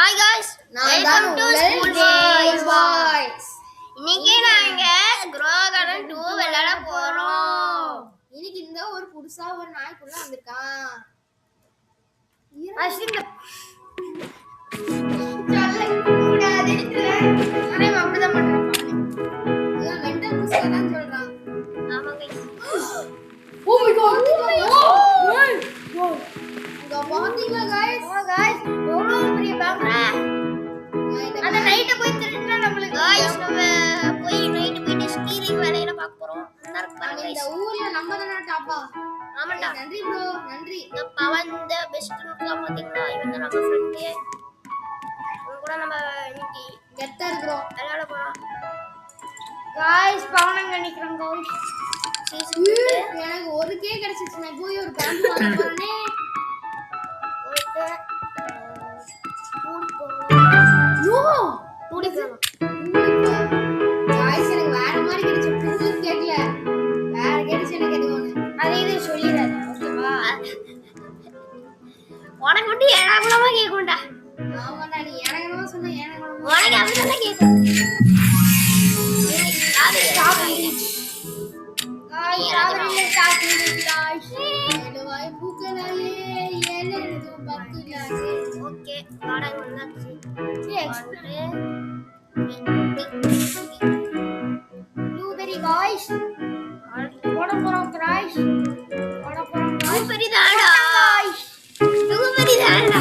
Hi guys, welcome to School Boys. இன்னைக்கு நாங்க Grow Garden 2 விளையாட போறோம். இன்னைக்கு இந்த ஒரு புதுசா ஒரு நாய்க்குள்ள வந்திருக்கான். அசிங்க சொல்ல கூடாது அண்ணே அப்படிதான் பண்றான். இவன் மெண்டல் புஸ்தா தான் சொல்றான். ஆமா guys. Oh my god. இங்க பாத்தீங்களா guys? எவ்வளவு பெரிய பாம்பா. அந்த நைட்ட போய் திருடினா நம்மளுக்கு guys நம்ம போய் நைட் போய் ஸ்டீலிங் வேலையில பார்க்க போறோம். இந்த ஊர்ல நம்ம தான டாப்பா. ஆமாடா. நன்றி bro, நன்றி. இந்த பவன் தி பெஸ்ட் இருக்கா பாத்தீங்களா? இவன் தான் நம்ம ஃப்ரெண்ட். இவன் கூட நம்ம இன்னைக்கு கெத்தா இருக்கோம். விளையாட போறோம். guys பவனங்க நிக்கறோம் guys. எனக்கு ஒரு கே கிடைச்சிச்சு. நான் போய் ஒரு பேண்ட் வாங்க போறேனே. ஓகே. யோ டூடிக்கு guys எனக்கு வேற மாதிரி கிடைச்சு. புதுசு கேக்கல. வேற கிடைச்சு எனக்கு எது ஒண்ணு. அதை இது சொல்லிராத. ஓகேவா? உனக்கு மட்டும் ஏழாகுலமா கேக்கும்டா. ஆமாடா நீ எனக்கு என்ன சொன்ன எனக்கு உனக்கு அப்படிதான் கேக்கும். அது சாப்பிடுங்க. ராவரில சாப்பிடுங்க guys. ஏலவாய் பூக்களாயே ஏலெனது பத்துலாயே. ஓகே காடை வந்தாச்சு. Blueberry guys. போட போறோம் guys. போட போறோம் guys. ப்ளூபெரி தான்டா. ப்ளூபெரி தான்டா.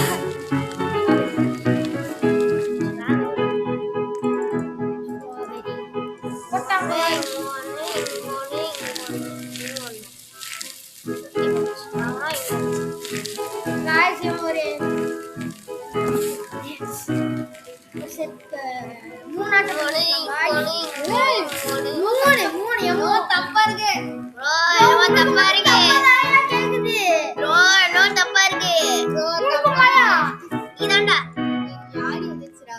போட்டாங்க guys ஒரு மூணாட்டு மூணு எவ்வளோ தப்பா இருக்கு ப்ரோ எவ்வளோ தப்பா இருக்கு. கேக்குது ப்ரோ எவ்வளோ தப்பா இருக்கு. இதான்டா. யாரு வந்துச்சுடா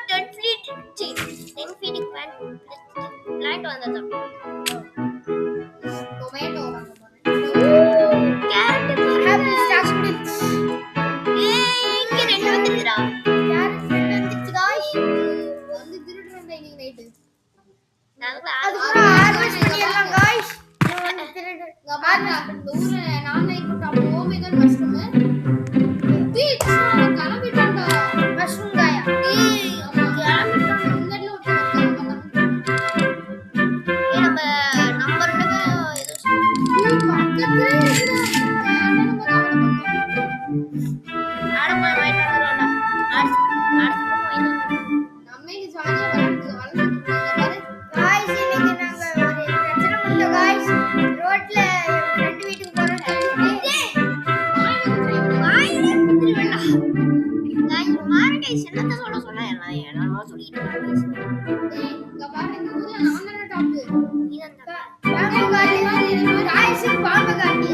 10 feet 10 feet plant வந்ததா. டொமேட்டோ வாங்க கேரட் ஹேப்பி ஸ்டார்ட் மில்க் இங்க ரெண்டு வந்துருடா. கேரட் வந்துச்சு guys வந்து திருடுறோம் இன்னைக்கு நைட் அதுக்கு ஹார்வெஸ்ட் பண்ணிடலாம் guys வந்து திருடு இங்க பாருங்க இந்த ஊர்ல நான் நைட் போட்டா ஓமேகன் மஷ்ரூம் டேய் கலப்பிட்டான்டா மஷ்ரூம் காயா டேய் அம்மா கலப்பிட்டான் இங்கல விட்டு நம்ம நம்பர் ஏதோ பக்கத்துல ஆடமா வாங்கிட்டு வரணும்டா. நம்ம இங்க ஜாலியா வளர்ந்துட்டு பாரு guys இன்னைக்கு நாங்க ஒரு பிரச்சனை பண்ணோம் guys ரோட்ல ஃப்ரெண்ட் வீட்டுக்கு போறோம் இங்க பாரு இந்த ஊர்ல நான் தான டாப் பாம்பு காட்டி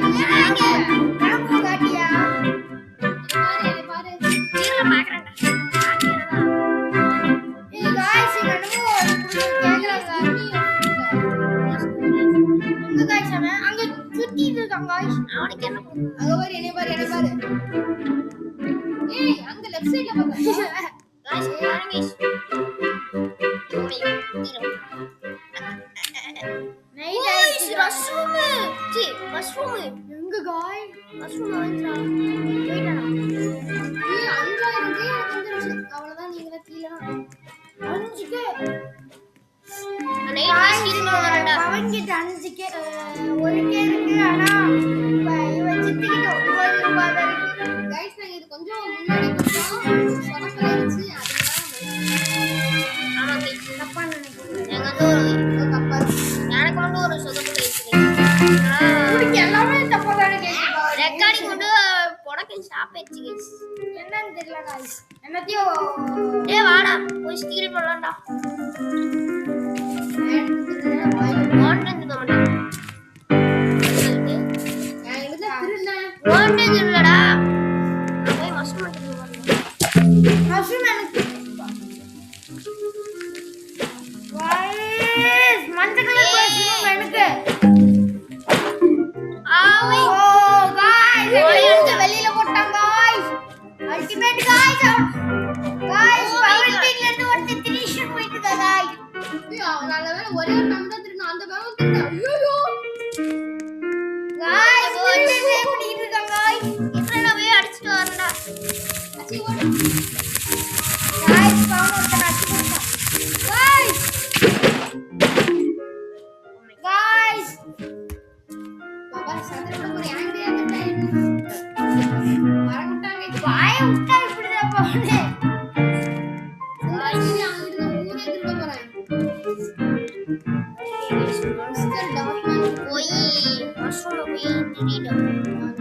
பாம்பு காட்டியா பாரு ஏய் गाइस என்னமோ கேக்குறாங்க உங்க गाइस அவன் அங்க சுத்திட்டு இருக்கான் गाइस அவனுக்கு என்ன அங்க பாரு என்னை பாரு ஏய் அங்க லெஃப்ட் சைடுல பாரு guys பாருங்க நைட் guys மஷ்ரூம் மஷ்ரூம் எங்க गाइस மஷ்ரூம் வாங்குறா போய்டா. ஏய் 5000 கே வந்துருச்சு அவ்வளவுதான் நீங்க கீழ 5 நைட் ஸ்டீல் வாங்குறடா. அவங்கிட்ட 5 கே 1 கே இருக்கு ஆனா இவன் சித்திக்கிட்ட 9 ரூபாய் தான் இருக்கு गाइस நான் இது கொஞ்சம் முன்னாடி போறோம் சொதப்பலாச்சு ஆமா guys தப்பா நினைக்கிறேன் எங்க வந்து தப்பா எனக்கு வந்து ஒரு சொதப்பல் இருக்கு. உங்களுக்கு எல்லாமே தப்பா தான கேக்குது ரெக்கார்டிங் வந்து புடக்கு ஸ்டாப் ஆயிடுச்சு guys. என்னன்னு தெரியல गाइस என்னத்தையோ டேய் வாடா போய் ஸ்டீல் பண்ணலாம்டா. வாண்டது கமடா. நான் எழுத திருந்தேன் வாண்டது இல்லடா. நான் போய் மஷ்ரூம் எடுத்து வரேன். மஷ்ரூம் எனக்கு गाइस மஞ்சள் கலர் மஷ்ரூம் எனக்கு ஆவை ஓ गाइस வெளியில போட்டாங்க गाइस அல்டிமேட் गाइस गाइस पावन ஒருத்தன் அடிச்சு போட்டான் गाइस गाइस பாபா சந்திரன போற யாங்க வரட்டாங்க வாய விட்டா இப்படிதான் போனே गाइस அங்க ஊரே திரும்ப போறேன் மாஸ்டர் டாக்மேன் போய் மஷ்ரூம் போய் திடீடும்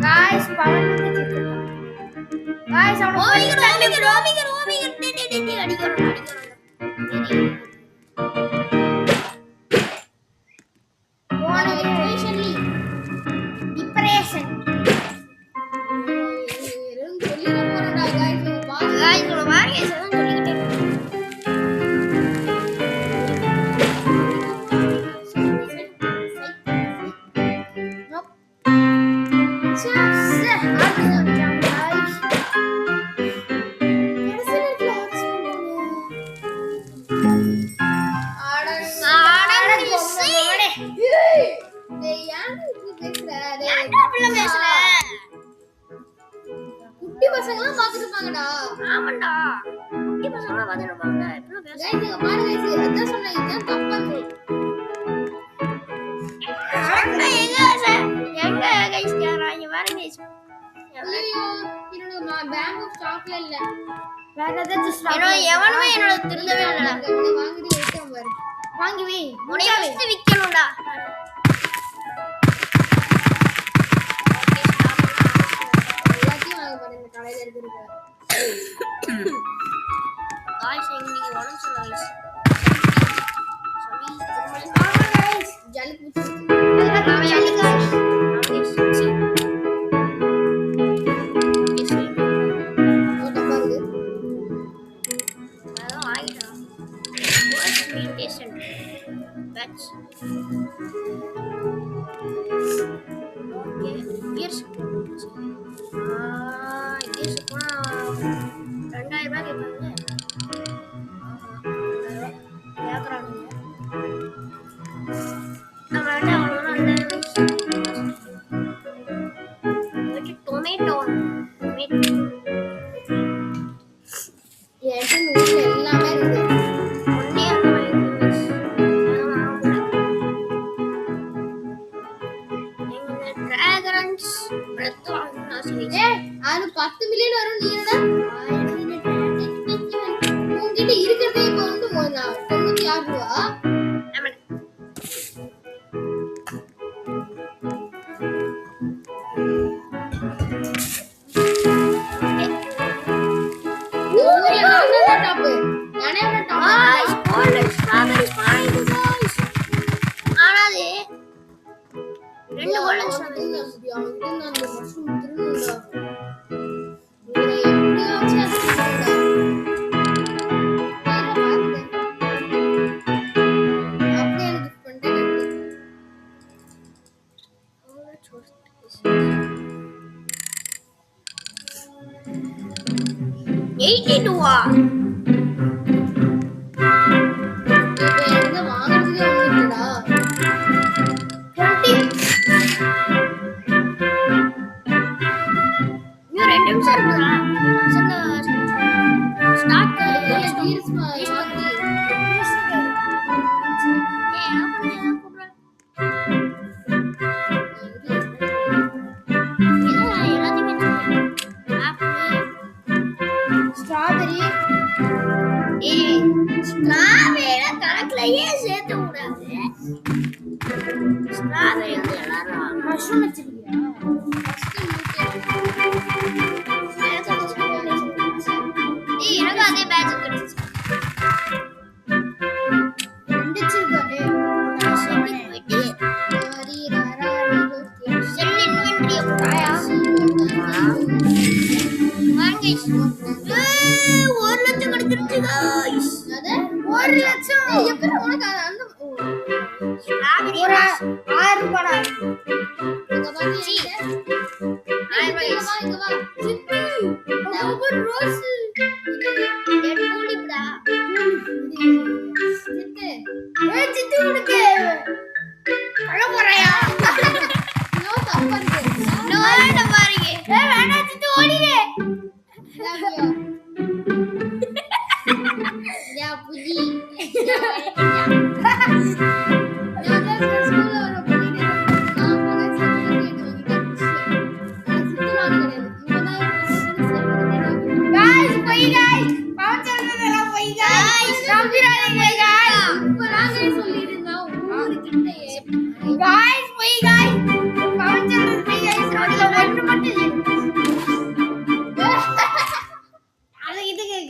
गाइस पावन வந்து गाइस அவன ஓமிங்க அடிக்கறோம் போன எக்ஸ்பெஷலி டிப்ரஷன் இருந்து சொல்லிர போறடா गाइस உன பாருங்க செவன் சொல்லிட்டே குட்டி பசங்கலாம் பாத்துப்பாங்கடா ஆமாடா குட்டி பசங்கலாம் பாத்துப்பாங்க இப்பலாம் பேச गाइस பாருங்க गाइस அதான் சொன்னா இதான் தப்பா இருக்கு எங்க गाइस யாராங்க பாருங்க गाइस ஐயோ என்னோட பேங்க் ஆஃப் ஸ்டாக்ல இல்ல வேற ஏதாச்சும் ஸ்டாக் எவனுமே என்னோட திருடவே இல்லடா அவனை வாங்கிட்டு வைக்காம பாரு வாங்கி வை முனைய வச்சு விக்கணும்டா கடையில இருக்குது गाइस நீங்க உடம்பு சொல்ல गाइस சொல்லி ஆமா गाइस ஜல்லி பூச்சி அதெல்லாம் ஜல்லி गाइस ஓட்ட பாருங்க அதான் வாங்கிட்டோம் first mutation batch okay years years போனா 2000 ரூபாய் கேட்பாங்க கேக்குறாங்க நம்மள்ட்ட அவ்வளோ டொமேட்டோ எல்லாமே இருக்கு ஒன்னே டிராகன்ஸ் பிரத் வாங்கணும்னு ஆசை அது 10 மில்லியன் வரும் நீ என்னடா உன்கிட்ட இருக்கிறதே இப்போ வந்து 96 ரூபா பாருங்க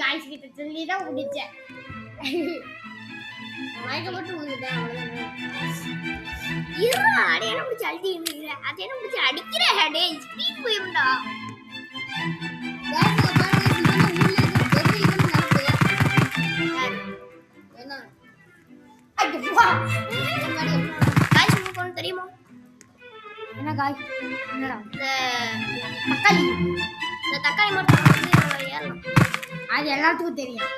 காய்ஸ் கிட்ட சொல்லி தான் முடிச்சேன். மயக்க மட்டும் விழுந்துட்டேன் அவ்வளவுதான். இருடா அடே என்ன பிடிச்சி அழுத்தி நிக்கிற அது என்ன பிடிச்சி அடிக்கிற டேய் ஸ்பீட் போயிருடா காய்ஸ் பாருங்க இதுல உள்ள இது பெரிய இது நடக்குது. என்ன ஐயோ காய்ஸ் உங்களுக்கு ஒன்று தெரியுமா என்ன காய் என்னடா இந்த தக்காளி இந்த தக்காளி மட்டும் வந்து ஏறலாம் அது எல்லாத்துக்கும் தெரியும்.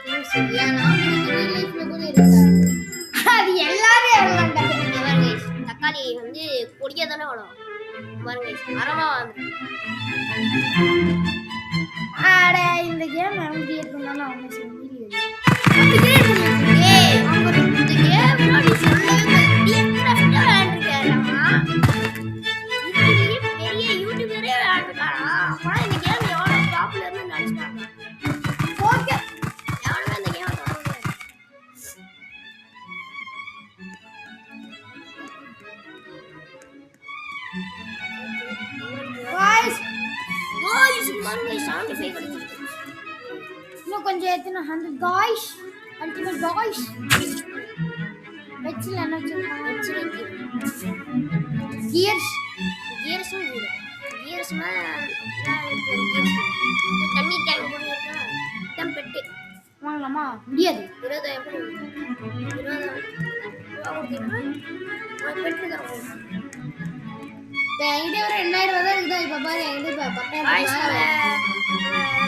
ஏன் நான் ரியல் லைஃப்ல கூட இருக்கேன். அது எல்லாரும் எல்லாம் பாருங்க தக்காளி வந்து பொடியா தானே வளரும் பாருங்க மரமா அட இந்த கேம் எப்படி இருக்குன்னா அவங்க வீடியோ ஏய் அவங்க இந்த கேம் அப்படி சொல்லவே டிஎக்ராஃப்ட் விளையாண்டுருக்காரா இதுலயே பெரிய யூடியூபரே விளையாண்டுருக்காரா அப்பனா இந்த கேம் எவ்வளவு பாப்புலர்னு நினைச்சாங்க ஓகே எவ்வளவு இந்த கேம் தொடங்குது गाइस பாருங்க 75 கிடைச்சிருக்கு இன்னும் கொஞ்சம் ஏத்துனா 100 गाइस அல்டிமேட் गाइस வெச்சில என்ன சொல்றாங்க கியர்ஸ் கியர்ஸ்னா தண்ணி டேங்க் போடுறதா டெம்பெட் வாங்கலாமா முடியாது 20000 பெட்ரோல் தரோம் என்கிட்ட ஒரு 2000 ரூபாய் தான் இருக்குதா இப்ப பாரு என்கிட்ட 10000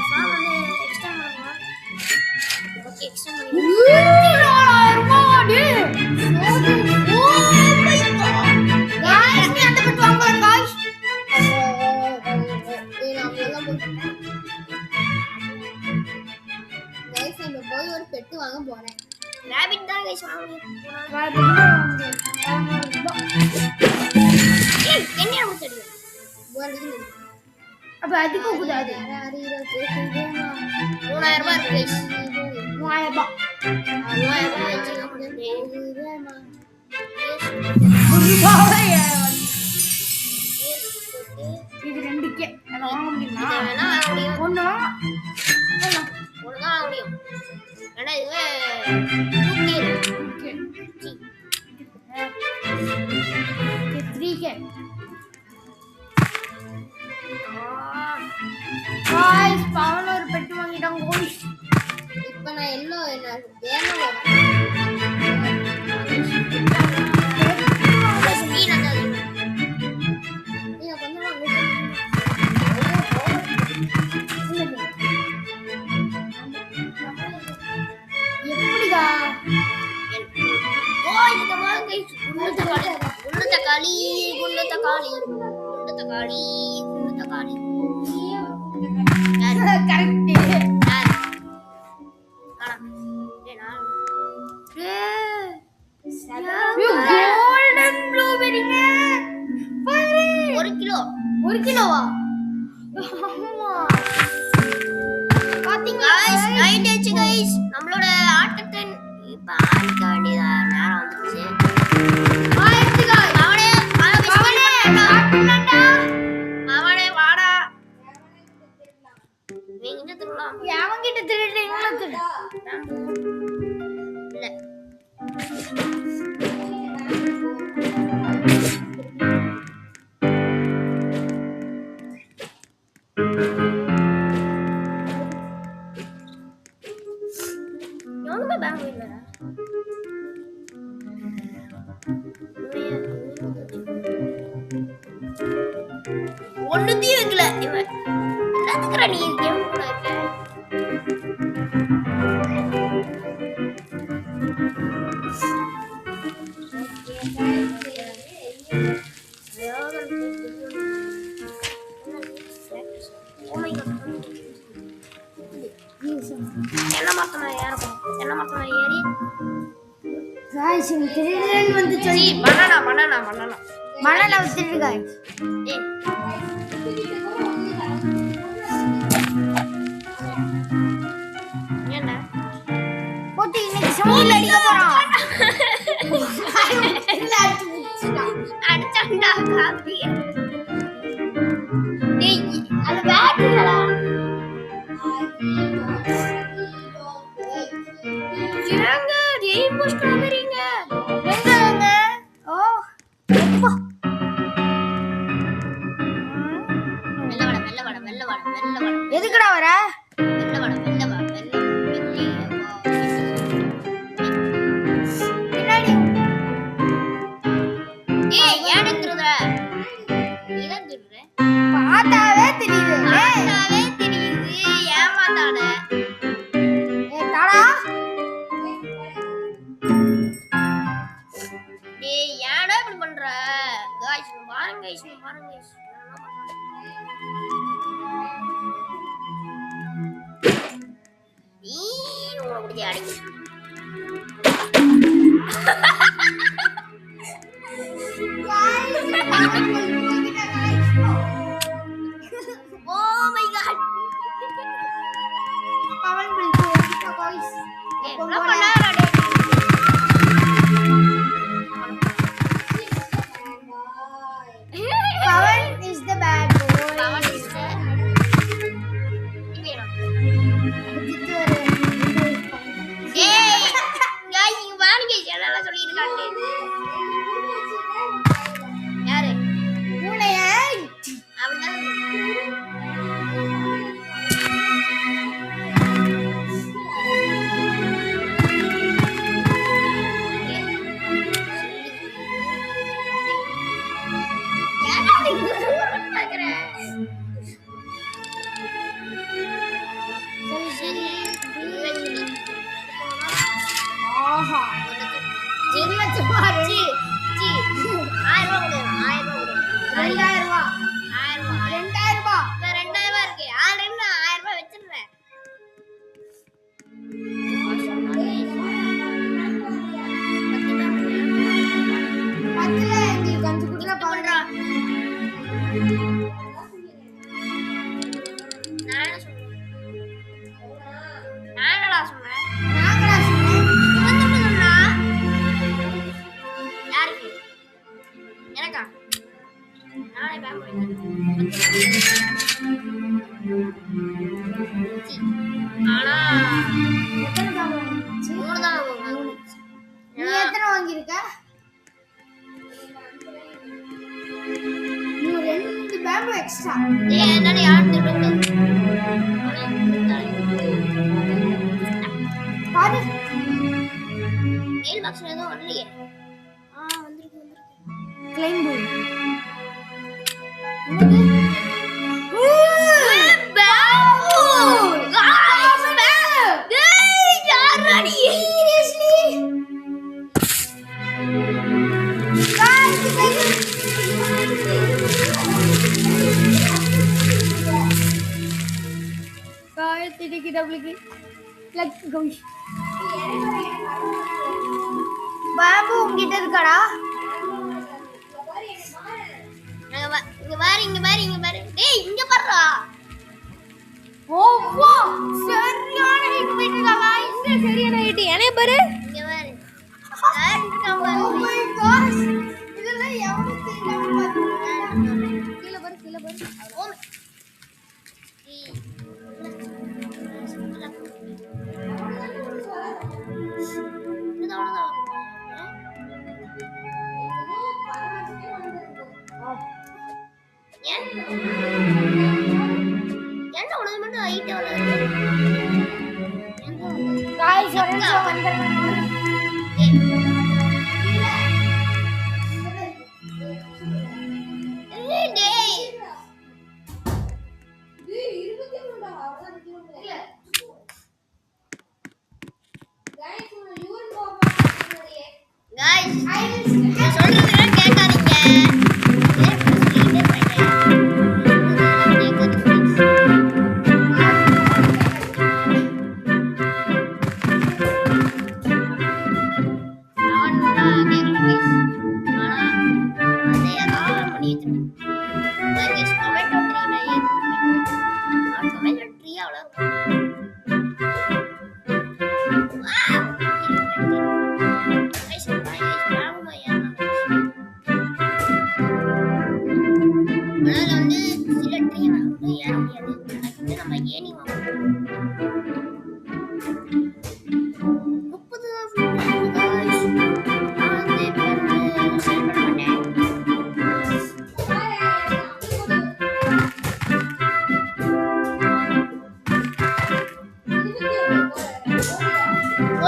ஃபார்ம் வந்து எக்ஸ்ட்ரா பண்ணலாம் ஓகே எக்ஸ்ட்ரா பண்ணி 4000 ரூபாய் ஓ மை காட் गाइस நீ அந்த பட்டு வாங்க गाइस நான் எல்லாம் போட்டேன் गाइस நம்ம போய் ஒரு பெட் வாங்க போறேன் ராபிட் தான் गाइस வாங்க ஏய் என்ன நமக்கு தெரியும் போறதுக்கு அப்ப அதுக்கு கூடாது 3000 ரூபாய் இருக்கு गाइस 3000 ரூபாய் வச்சுக்க முடியாது இது ரெண்டுக்கே அத வாங்க முடியுமா வேணா முடியும் ஒண்ணு ஒண்ணுதான் முடியும் ஏன்னா இதுவே 3k गाइस பவன் ஒரு பெட் வாங்கிட்டாங்க गाइस இப்போ நான் எல்லோ என்ன வேணும் ஸ்பீட் அந்த நீங்க கொஞ்சம் எப்படிடா ஓ இந்த மாதிரி குண்டு தக்காளி கரெக்ட் கோல்டன் ப்ளூபெரிங்க பாரு 1 கிலோவா ஆமா பாத்தீங்களா गाइस நைட் ஆச்சு गाइस நம்மளோட ஆட்டத்தை இப்ப ஆடிக்க வேண்டிய நேரம் வந்துருச்சு ஆயிடுச்சு गाइस அவனே வாடா நீங்க திருடலாம் அவங்கிட்ட திருடுறீங்களா திருடு இல்ல எவனுமே பேங்க் இல்லடா ஒண்ணுத்தையும் வைக்கல இவன் என்னத்துக்குற நீ கேம் கூட இருக்க தென்னை மரத்துல ஏறி गाइस திருடுறேன்னு வந்து சொல்லி பனானா மணல வித்துட்டு गाइस ஏய் என்ன போட்டு இன்னைக்கு சவுண்ட்ல அடிக்க போறான் அடிச்சாண்டா காதுலியே டேய் அது பேட்டரிடா மேங்கோ ஸ்ட்ராபெரிங்க. எங்க ஓ அப்பா. வெள்ள வட. எதுக்குடா வர வெள்ள வட. பின்னாடி ஏய் ஏன் திருடுற? நீதான் திருடுற. பார்த்தாவே தெரியுது பார்த்தாவே தெரியுது. ஏமாத்தாத. தாடா ஏய் ஏன்டா இப்படி பண்ற? गाइस பாருங்க गाइस. நீ உனக்கு அடி. Oh my god. பவன் பிடிச்சு ஓடிட்டா गाइस. என்ன பண்ணாரா டேய்? Pawan is the bad boy. Pawan is the இவேனா. Ajith ஒரு ஏய் गाइस இங்க வாங்க என்னல சொல்லிட்டு காட்டு. யாரு? பூனைய அவன்தான். ஆஹா ஜில்லச்சுமாரு 1000 ரூபாய் கொடு. 1000 ரூபாய். 2000 ரூபாய் 2000 ரூபாய் இருக்கு. ஆல்ரெடி 1000 ரூபாய் வச்சிருக்கேன். பத்துல எங்களுக்கு அஞ்சு குடுல பவன்டா. நானடா சொன்னேன். நாங்கடா சொன்னேன். இவன் சொன்னா யாருக்கு? எனக்கா? நானே பேங்க் ஆனா எத்தனை பாம்பு வந்துச்சு? 3 தான் வந்துச்சு. நீ எத்தனை வாங்கியிருக்க? நீ 2 பாம்பு எக்ஸ்ட்ரா. ஏய் என்னடா யார் திருடுறது? பாரு மெயில் பாக்ஸ்ல ஏதோ வரலையே. வந்திருக்கு. Claim board. பாம்பு உங்ககிட்ட இருக்காடா? இங்க பாரு. டேய் இங்க பாருடா. ஓவா சரியான ஹைட் போயிட்டா गाइस. சரியான ஹைட். ஏனே பாரு. இங்க பாரு. யார் இருக்காங்க பாரு. Oh my gosh. இதெல்லாம் எவ்வளவு தெரியாம பாரு. கீழ பாரு. ஓ என்ன உனக்கு மட்டும் ஹைட் எவ்வளவு? गाइस ஒரு நிமிஷம் வந்துறேன்.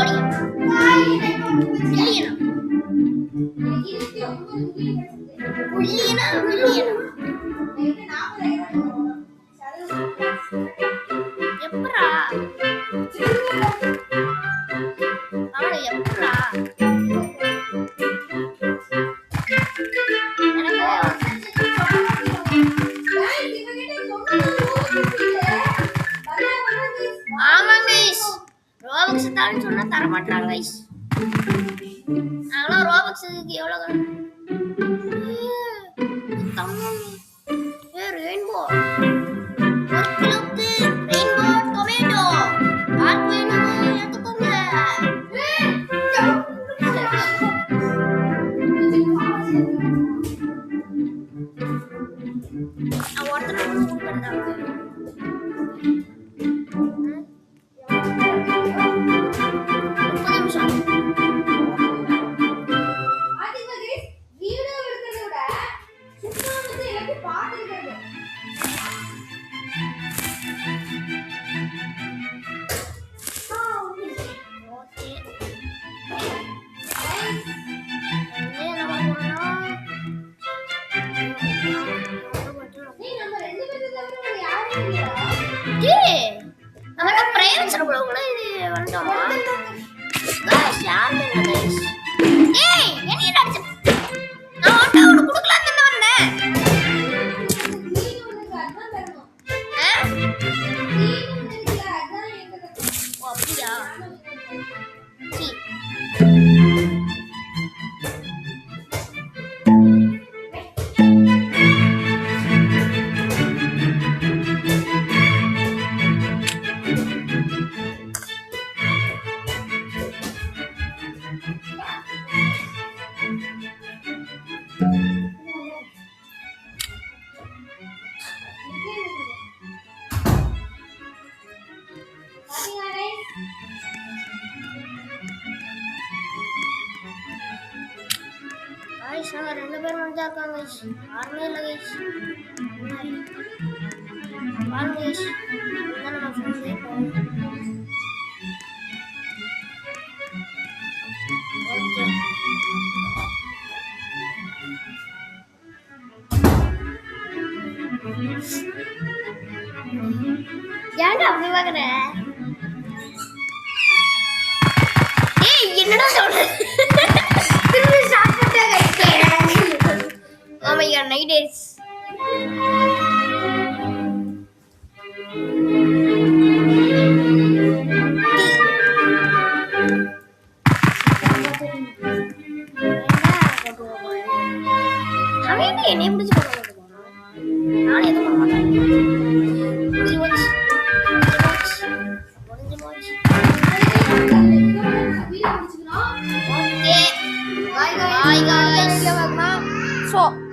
கோடியா மில்லியனா மில்லியனா மில்லியனா எப்படா அவளை எப்படா ஆமாங்க ரோபக்ஸ் தான்னு சொன்னா தர மாட்டாங்க நாங்களாம் ரோபக்ஸுக்கு எவ்வளவு ரெயின்போ ஒரு கிலோக்கு ரெயின்போ டொமேட்டோ யாருக்கு வேணுமோ எடுத்துக்கோங்க நான் ஒருத்தனை கொடுக்குறேன் 30 நிமிஷம் ரெண்டு பேரும் வந்து இருக்காங்க யாருமே இல்லை கைஸ் பாருங்க கைஸ் இதுதான் நம்ம ஃப்ரெண்ட்ஸே ஓகே ஏன்டா அப்படி பார்க்குற ஏய் என்னடா சொல்ற திரும்பி ஸ்டார்ட் பண்ணிட்டாங்க Oh my god, night days. அவன் என்னை பிடிச்சி நான் எதுவும் பண்ண மாட்டேன் ஓகே பாய் guys. So